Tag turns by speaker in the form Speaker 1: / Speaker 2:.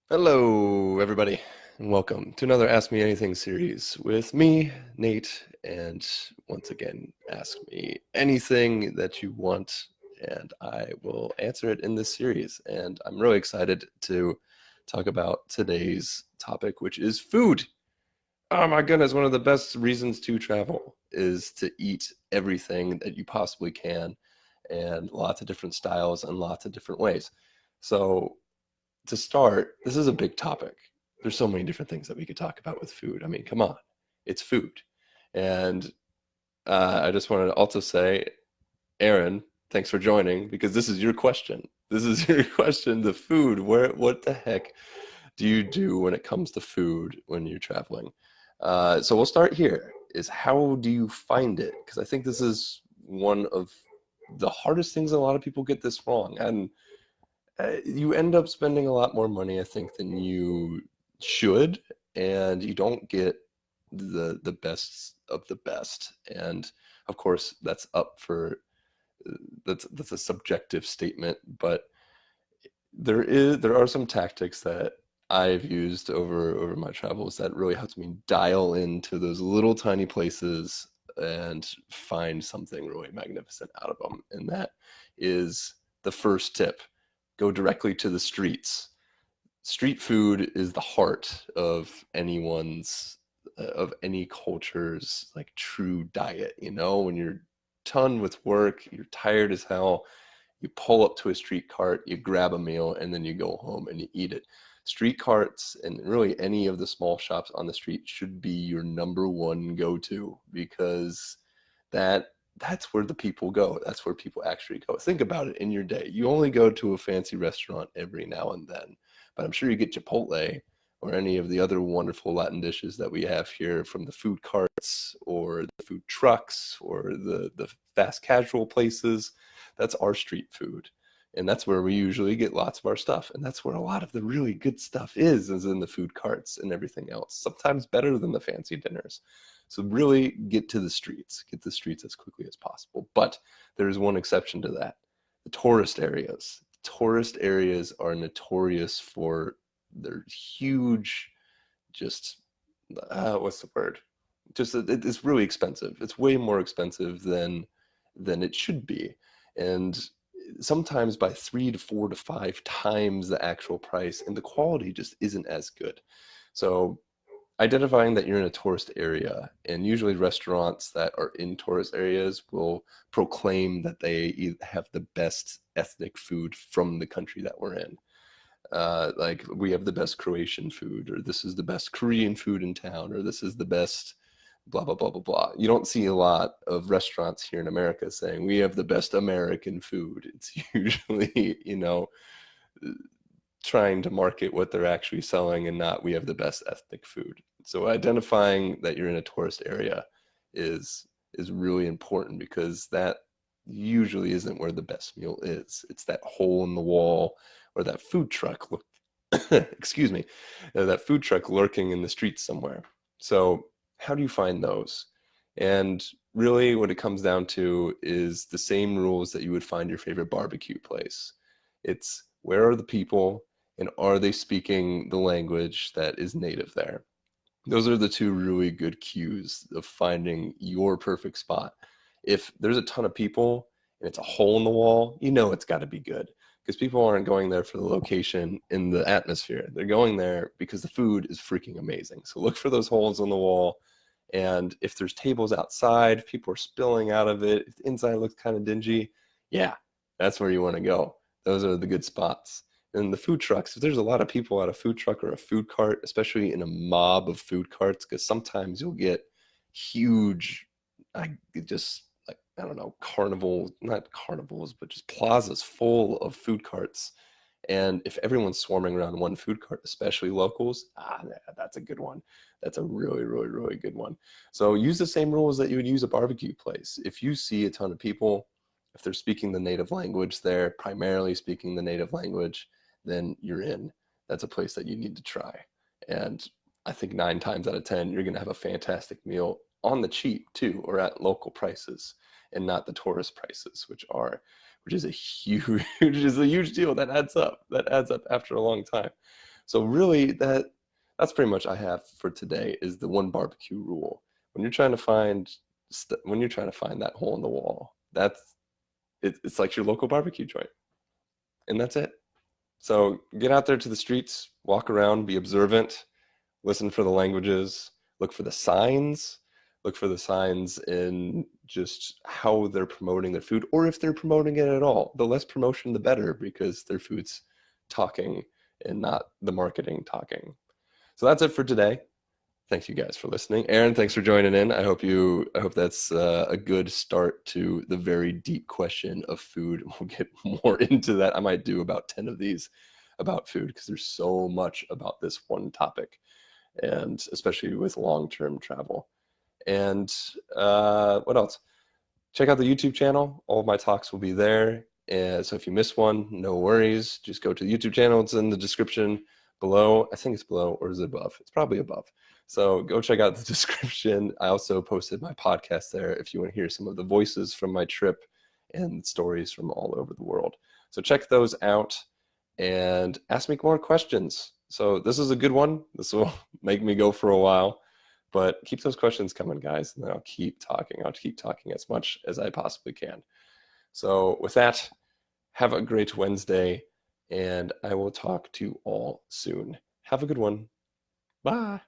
Speaker 1: Hello, everybody, and welcome to another Ask Me Anything series with me, Nate. And once again, ask me anything that you want, and I will answer it in this series. And I'm really excited to talk about today's topic, which is food. Oh my goodness, one of the best reasons to travel is to eat everything that you possibly can, and lots of different styles and lots of different ways. So, to start, this is a big topic. There's so many different things that we could talk about with food. I mean, come on, it's food. And I just wanted to also say, Aaron, thanks for joining because this is your question. This is your question. The food. What the heck do you do when it comes to food when you're traveling? So we'll start here. Is how do you find it? Because I think this is one of the hardest things. A lot of people get this wrong, and you end up spending a lot more money, I think, than you should, and you don't get the best of the best. And of course, that's up for that's a subjective statement, but there are some tactics that I've used over my travels that really helps me dial into those little tiny places and find something really magnificent out of them. And that is the first tip. Go directly to the streets. Street food is the heart of any culture's like true diet, when you're done with work, you're tired as hell, you pull up to a street cart, you grab a meal, and then you go home and you eat it. Street carts and really any of the small shops on the street should be your number one go-to because that's where the people go. That's where people actually go. Think about it in your day. You only go to a fancy restaurant every now and then, but I'm sure you get Chipotle or any of the other wonderful Latin dishes that we have here from the food carts or the food trucks or the fast casual places. That's our street food. And that's where we usually get lots of our stuff. And that's where a lot of the really good stuff is in the food carts and everything else. Sometimes better than the fancy dinners. So really get to the streets, get the streets as quickly as possible. But there is one exception to that. The tourist areas. Tourist areas are notorious for their huge, just, what's the word? Just it's really expensive. It's way more expensive than it should be. And sometimes by 3 to 4 to 5 times the actual price, and the quality just isn't as good. So identifying that you're in a tourist area, and usually restaurants that are in tourist areas will proclaim that they have the best ethnic food from the country that we're in. Like we have the best Croatian food, or this is the best Korean food in town, or this is the best blah blah blah blah blah. You don't see a lot of restaurants here in America saying we have the best American food. It's usually, trying to market what they're actually selling and not we have the best ethnic food. So identifying that you're in a tourist area is really important because that usually isn't where the best meal is. It's that hole in the wall or that food truck excuse me, that food truck lurking in the streets somewhere. So how do you find those? And really what it comes down to is the same rules that you would find your favorite barbecue place. It's where are the people and are they speaking the language that is native there? Those are the two really good cues of finding your perfect spot. If there's a ton of people and it's a hole in the wall, you know it's got to be good because people aren't going there for the location in the atmosphere. They're going there because the food is freaking amazing. So look for those holes in the wall. And if there's tables outside, if people are spilling out of it, if the inside looks kind of dingy, yeah, that's where you want to go. Those are the good spots. And the food trucks, if there's a lot of people at a food truck or a food cart, especially in a mob of food carts, because sometimes you'll get huge, I just like, I don't know, carnival, not carnivals, but just plazas full of food carts. And if everyone's swarming around one food cart, especially locals, that's a good one. That's a really, really, really good one. So use the same rules that you would use a barbecue place. If you see a ton of people, if they're speaking the native language, they're primarily speaking the native language, then you're in. That's a place that you need to try. And I think 9 times out of 10, you're going to have a fantastic meal on the cheap too, or at local prices and not the tourist prices, which is a huge which is a huge deal that adds up after a long time. So really that's pretty much I have for today is the one barbecue rule. When you're trying to find when you're trying to find that hole in the wall, it's like your local barbecue joint. And that's it. So get out there to the streets, walk around, be observant, listen for the languages, look for the signs, look for the signs in just how they're promoting their food, or if they're promoting it at all. The less promotion, the better, because their food's talking and not the marketing talking. So that's it for today. Thank you guys for listening. Aaron, thanks for joining in. I hope that's a good start to the very deep question of food. We'll get more into that. I might do about 10 of these about food because there's so much about this one topic, and especially with long-term travel. And what else? Check out the YouTube channel. All of my talks will be there. And so if you miss one, no worries. Just go to the YouTube channel. It's in the description below. I think it's below, or is it above? It's probably above. So go check out the description. I also posted my podcast there if you want to hear some of the voices from my trip and stories from all over the world. So check those out and ask me more questions. So this is a good one. This will make me go for a while. But keep those questions coming, guys, and I'll keep talking. I'll keep talking as much as I possibly can. So with that, have a great Wednesday, and I will talk to you all soon. Have a good one. Bye.